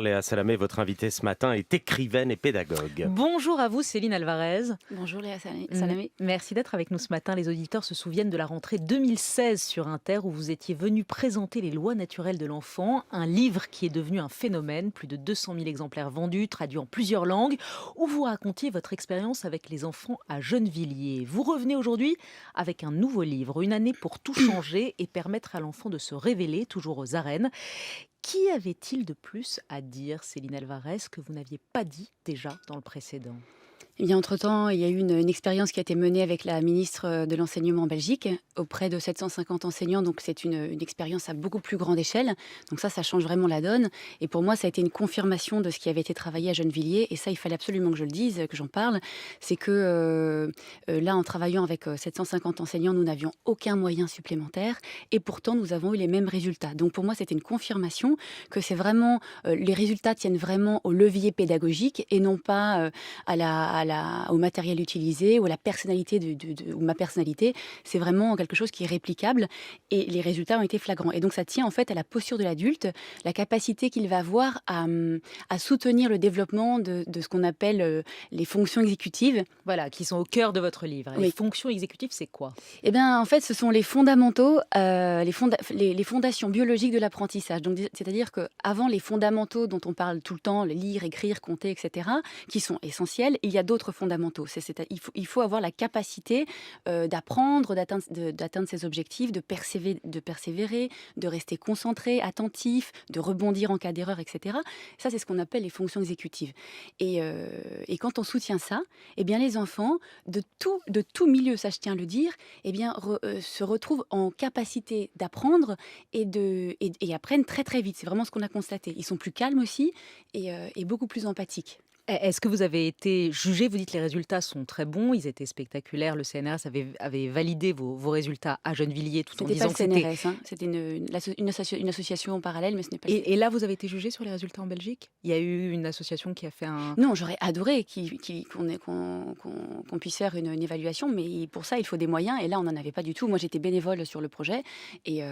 Léa Salamé, votre invitée ce matin est écrivaine et pédagogue. Bonjour à vous Céline Alvarez. Bonjour Léa M- Salamé. Merci d'être avec nous ce matin. Les auditeurs se souviennent de la rentrée 2016 sur Inter où vous étiez venu présenter les lois naturelles de l'enfant, un livre qui est devenu un phénomène, plus de 200 000 exemplaires vendus, traduits en plusieurs langues, où vous racontiez votre expérience avec les enfants à Gennevilliers. Vous revenez aujourd'hui avec un nouveau livre, une année pour tout changer et permettre à l'enfant de se révéler, toujours aux arènes. Qui avait-il de plus à dire, Céline Alvarez, que vous n'aviez pas dit déjà dans le précédent? Eh bien, entre-temps, il y a eu une expérience qui a été menée avec la ministre de l'Enseignement en Belgique, auprès de 750 enseignants. Donc, c'est une expérience à beaucoup plus grande échelle. Donc ça change vraiment la donne. Et pour moi, ça a été une confirmation de ce qui avait été travaillé à Gennevilliers. Et ça, il fallait absolument que je le dise, que j'en parle. C'est que là, en travaillant avec 750 enseignants, nous n'avions aucun moyen supplémentaire. Et pourtant, nous avons eu les mêmes résultats. Donc, pour moi, c'était une confirmation que c'est vraiment, les résultats tiennent vraiment au levier pédagogique et non pas au matériel utilisé ou à la personnalité ou ma personnalité. C'est vraiment quelque chose qui est réplicable et les résultats ont été flagrants. Et donc ça tient en fait à la posture de l'adulte, la capacité qu'il va avoir à soutenir le développement de ce qu'on appelle les fonctions exécutives. Voilà, qui sont au cœur de votre livre. Les Oui. fonctions exécutives, c'est quoi? Eh bien, en fait, ce sont les fondamentaux, les fondations biologiques de l'apprentissage. Donc, c'est-à-dire qu'avant les fondamentaux dont on parle tout le temps, le lire, écrire, compter, etc., qui sont essentiels, il y a d'autres fondamentaux. Il faut avoir la capacité d'apprendre, d'atteindre ses objectifs, de persévérer, de rester concentré, attentif, de rebondir en cas d'erreur, etc. Ça, c'est ce qu'on appelle les fonctions exécutives. Et quand on soutient ça, eh bien, les enfants, de tout milieu, ça je tiens à le dire, eh bien, se retrouvent en capacité d'apprendre et apprennent très très vite. C'est vraiment ce qu'on a constaté. Ils sont plus calmes aussi et beaucoup plus empathiques. Est-ce que vous avez été jugé? Vous dites les résultats sont très bons, ils étaient spectaculaires. Le CNRS avait validé vos résultats à Gennevilliers tout en C'était pas disant le que c'était... CNRS, hein. C'était une association en parallèle, mais ce n'est pas le CNRS. Et là, vous avez été jugé sur les résultats en Belgique? Il y a eu une association qui a fait un... Non, j'aurais adoré qu'on puisse faire une évaluation, mais pour ça, il faut des moyens. Et là, on n'en avait pas du tout. Moi, j'étais bénévole sur le projet. Et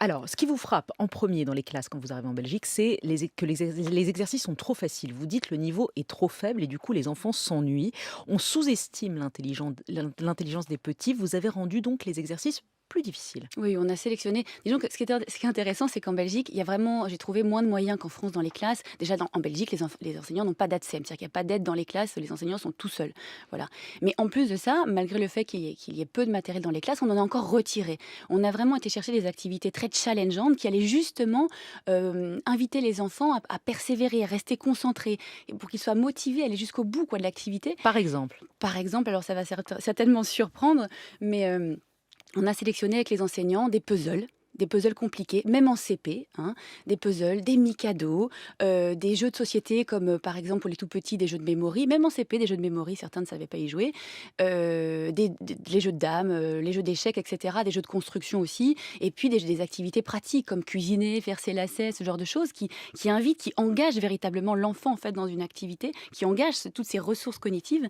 Alors, ce qui vous frappe en premier dans les classes quand vous arrivez en Belgique, c'est que les exercices sont trop faciles. Vous dites le niveau est trop faible et du coup les enfants s'ennuient. On sous-estime l'intelligence des petits. Vous avez rendu donc les exercices plus difficiles. oui, on a sélectionné. Disons que ce qui est intéressant, c'est qu'en Belgique, il y a vraiment, j'ai trouvé moins de moyens qu'en France dans les classes. Déjà, en Belgique, les enseignants n'ont pas d'ATSEM, c'est-à-dire qu'il n'y a pas d'aide dans les classes, les enseignants sont tout seuls. Voilà. Mais en plus de ça, malgré le fait qu'il y ait peu de matériel dans les classes, on en a encore retiré. On a vraiment été chercher des activités très challengeantes qui allaient justement inviter les enfants à persévérer, à rester concentrés, et pour qu'ils soient motivés à aller jusqu'au bout quoi, de l'activité. Par exemple, Par exemple, alors ça va certainement surprendre, mais on a sélectionné avec les enseignants des puzzles compliqués, même en CP, hein, des puzzles, des Mikado, des jeux de société comme par exemple pour les tout petits des jeux de mémoire, même en CP des jeux de mémoire, certains ne savaient pas y jouer, les jeux de dames, les jeux d'échecs, etc., des jeux de construction aussi, et puis des activités pratiques comme cuisiner, faire ses lacets, ce genre de choses qui invitent, qui engagent véritablement l'enfant en fait dans une activité, qui engagent toutes ses ressources cognitives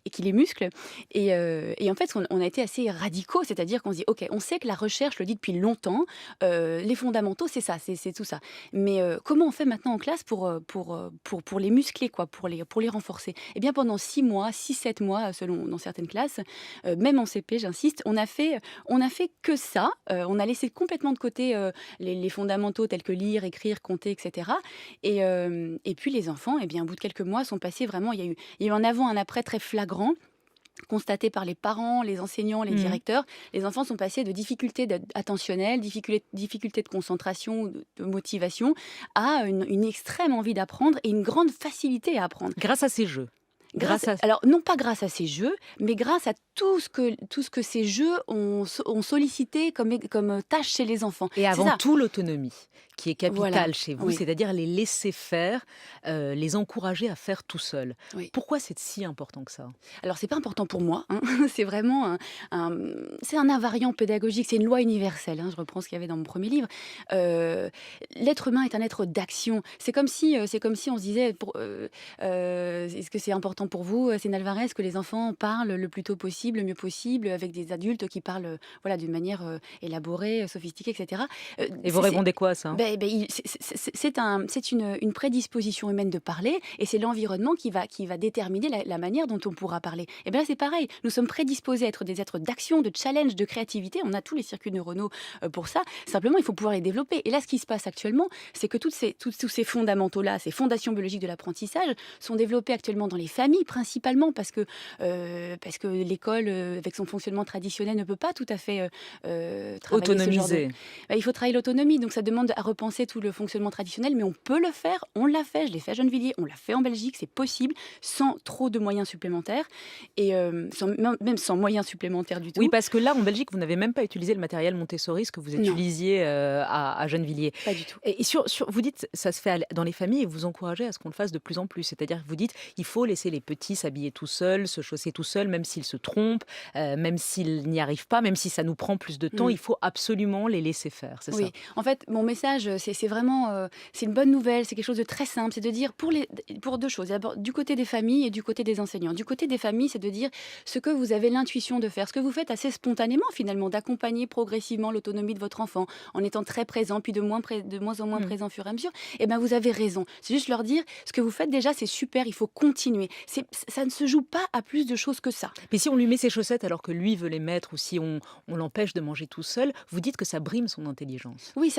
et qui les muscle. Et en fait, on a été assez radicaux, c'est-à-dire qu'on se dit, ok, on sait que la recherche le dit depuis longtemps, les fondamentaux, c'est ça, c'est tout ça. Mais comment on fait maintenant en classe pour les muscler, quoi, pour les renforcer? Eh bien, pendant 6 mois, 6, 7 mois, selon dans certaines classes, même en CP, j'insiste, on a fait que ça. On a laissé complètement de côté les fondamentaux tels que lire, écrire, compter, etc. Et puis les enfants, eh bien, au bout de quelques mois, sont passés vraiment. Il y a eu un avant, un après très flagrant constaté par les parents, les enseignants, les directeurs. Les enfants sont passés de difficultés attentionnelles, difficultés de concentration, de motivation, à une extrême envie d'apprendre et une grande facilité à apprendre. grâce à ces jeux. Grâce à... Alors, non pas grâce à ces jeux, mais grâce à tout ce que ces jeux ont sollicité comme tâche chez les enfants. Et C'est avant ça. tout, l'autonomie, qui est capitale Voilà. chez vous, Oui. c'est-à-dire les laisser faire, les encourager à faire tout seul. Oui. Pourquoi c'est si important que ça? Alors, c'est pas important pour moi, hein. C'est vraiment c'est un invariant pédagogique, c'est une loi universelle, hein. Je reprends ce qu'il y avait dans mon premier livre. L'être humain est un être d'action. C'est comme si on se disait, est-ce que c'est important pour vous, Sénat Alvarez, que les enfants parlent le plus tôt possible, le mieux possible, avec des adultes qui parlent, voilà, d'une manière élaborée, sophistiquée, etc. Et vous répondez quoi à ça? C'est une prédisposition humaine de parler, et c'est l'environnement qui va déterminer la manière dont on pourra parler. Et bien là, c'est pareil. Nous sommes prédisposés à être des êtres d'action, de challenge, de créativité. On a tous les circuits neuronaux pour ça. Simplement, il faut pouvoir les développer. Et là, ce qui se passe actuellement, c'est que tous ces fondamentaux-là, ces fondations biologiques de l'apprentissage, sont développés actuellement dans les familles, principalement parce que l'école, avec son fonctionnement traditionnel, ne peut pas tout à fait travailler ce genre de... Autonomiser. Il faut travailler l'autonomie, donc ça demande à repenser tout le fonctionnement traditionnel, mais on peut le faire, on l'a fait, je l'ai fait à Gennevilliers, on l'a fait en Belgique, c'est possible, sans trop de moyens supplémentaires, et même sans moyens supplémentaires du tout. Oui, parce que là, en Belgique, vous n'avez même pas utilisé le matériel Montessori, ce que vous Non. utilisiez à Gennevilliers. Pas du tout. Et vous dites, ça se fait dans les familles, et vous encouragez à ce qu'on le fasse de plus en plus. C'est-à-dire que vous dites, il faut laisser les petits s'habiller tout seuls, se chausser tout seuls, même s'ils se trompent, même s'ils n'y arrivent pas, même si ça nous prend plus de temps, il faut absolument les laisser faire, c'est Oui, ça? en fait, mon message, c'est vraiment, c'est une bonne nouvelle, c'est quelque chose de très simple, c'est de dire pour deux choses. D'abord, du côté des familles et du côté des enseignants. Du côté des familles, c'est de dire ce que vous avez l'intuition de faire, ce que vous faites assez spontanément finalement, d'accompagner progressivement l'autonomie de votre enfant en étant très présent, puis de moins en moins présent au fur et à mesure. Eh bien, vous avez raison. C'est juste leur dire ce que vous faites déjà, c'est super, il faut continuer. Ça ne se joue pas à plus de choses que ça. Mais si on lui met ses chaussettes alors que lui veut les mettre, ou si on l'empêche de manger tout seul, vous dites que ça brime son intelligence. Oui,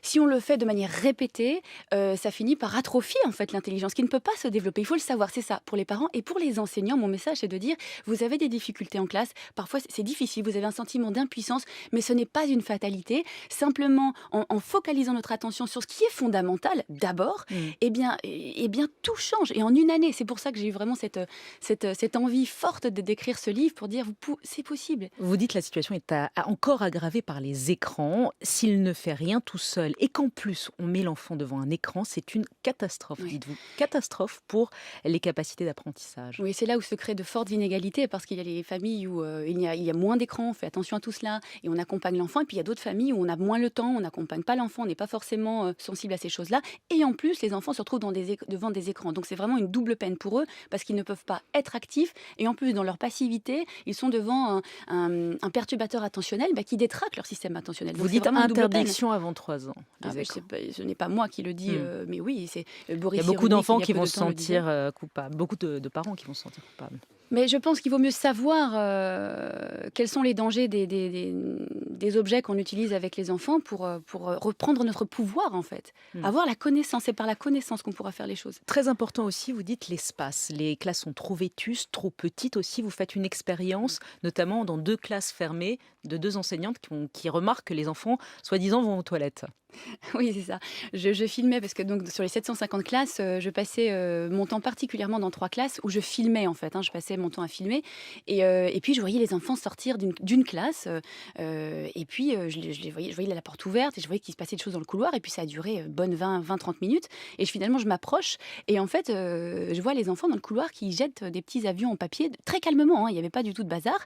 si on le fait de manière répétée, ça finit par atrophier en fait l'intelligence, qui ne peut pas se développer. Il faut le savoir, c'est ça pour les parents et pour les enseignants. Mon message, c'est de dire vous avez des difficultés en classe, parfois c'est difficile, vous avez un sentiment d'impuissance, mais ce n'est pas une fatalité. Simplement, en focalisant notre attention sur ce qui est fondamental d'abord, eh bien, tout change. Et en une année, c'est pour ça que j'ai eu vraiment cette envie forte de d'écrire ce livre pour dire c'est possible. Vous dites que la situation est encore aggravée par les écrans. S'il ne fait rien tout seul et qu'en plus on met l'enfant devant un écran, c'est une catastrophe, Oui. dites-vous. Catastrophe pour les capacités d'apprentissage. Oui, c'est là où se créent de fortes inégalités, parce qu'il y a les familles où il y a moins d'écran, on fait attention à tout cela, et on accompagne l'enfant. Et puis il y a d'autres familles où on a moins le temps, on n'accompagne pas l'enfant, on n'est pas forcément sensible à ces choses-là. Et en plus, les enfants se retrouvent devant des écrans. Donc c'est vraiment une double peine pour eux, parce qu'ils ne peuvent pas être actifs. Et en plus, dans leur passivité, ils sont devant un perturbateur attentionnel qui détraque leur système attentionnel. Vous Donc, c'est dites vraiment une double peine. interdiction avant 3 ans. Ah, les mais écrans. ce n'est pas moi qui le dis, mais oui, c'est Boris Il y a beaucoup Cyrulnik, d'enfants il y a qui peu vont de se temps, le disait. sentir coupables, beaucoup de parents qui vont se sentir coupables. Mais je pense qu'il vaut mieux savoir quels sont les dangers des objets qu'on utilise avec les enfants pour reprendre notre pouvoir, en fait. Avoir la connaissance, c'est par la connaissance qu'on pourra faire les choses. Très important aussi, vous dites l'espace. Les classes sont trop vétustes, trop petites aussi. Vous faites une expérience, notamment dans 2 classes fermées de 2 enseignantes qui remarquent que les enfants, soi-disant, vont aux toilettes. Oui, c'est ça. Je filmais parce que donc sur les 750 classes, je passais mon temps particulièrement dans 3 classes où je filmais en fait. Je passais mon temps à filmer et puis je voyais les enfants sortir d'une classe et puis je voyais la porte ouverte et je voyais qu'il se passait des choses dans le couloir et puis ça a duré bonne 20-30 minutes et finalement je m'approche et en fait je vois les enfants dans le couloir qui jettent des petits avions en papier très calmement. Il n'y avait pas du tout de bazar.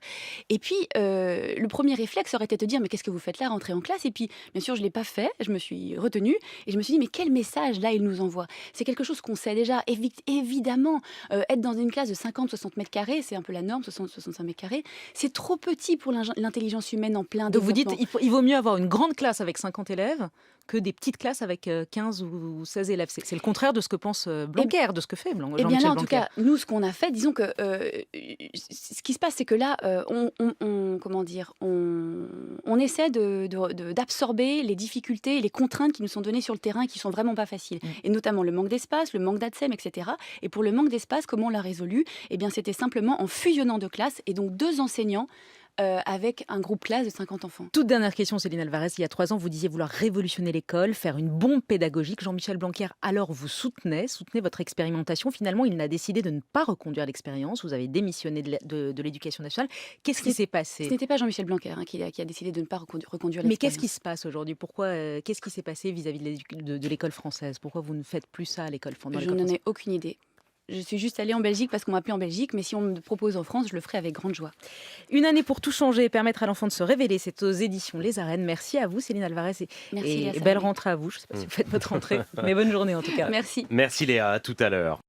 Et puis le premier réflexe aurait été de dire mais qu'est-ce que vous faites là, rentrez en classe? Et puis bien sûr je l'ai pas fait. Je me suis retenue et je me suis dit mais quel message là il nous envoie? C'est quelque chose qu'on sait déjà. Évidemment, être dans une classe de 50-60 mètres carrés, c'est un peu la norme, 60-65 mètres carrés, c'est trop petit pour l'intelligence humaine en plein Donc vous développement. dites il vaut mieux avoir une grande classe avec 50 élèves que des petites classes avec 15 ou 16 élèves. C'est le contraire de ce que pense Blanquer, de ce que fait Eh bien Jean-Michel là, en tout Blanquer. cas, nous, ce qu'on a fait, disons que ce qui se passe, c'est que là, comment dire, on essaie d'absorber les difficultés et les contraintes qui nous sont données sur le terrain et qui sont vraiment pas faciles. Et notamment le manque d'espace, le manque d'ATSEM, etc. Et pour le manque d'espace, comment on l'a résolu? Eh bien, c'était simplement en fusionnant 2 classes et donc 2 enseignants avec un groupe classe de 50 enfants. Toute dernière question, Céline Alvarez. Il y a 3 ans, vous disiez vouloir révolutionner l'école, faire une bombe pédagogique. Jean-Michel Blanquer, alors vous soutenez votre expérimentation. Finalement, il n'a décidé de ne pas reconduire l'expérience. Vous avez démissionné de l'Éducation nationale. Qu'est-ce qui s'est passé? Ce n'était pas Jean-Michel Blanquer qui a décidé de ne pas reconduire l'expérience. Mais qu'est-ce qui se passe aujourd'hui? Pourquoi qu'est-ce qui s'est passé vis-à-vis de l'école française? Pourquoi vous ne faites plus ça à l'école française? Je n'en ai aucune idée. Je suis juste allée en Belgique parce qu'on m'a appelée en Belgique, mais si on me propose en France, je le ferai avec grande joie. Une année pour tout changer et permettre à l'enfant de se révéler, c'est aux éditions Les Arènes. Merci à vous, Céline Alvarez, Merci, et Léa belle Salamé. rentrée à vous. Je ne sais pas si vous faites votre rentrée, mais bonne journée en tout cas. Merci. Merci Léa, à tout à l'heure.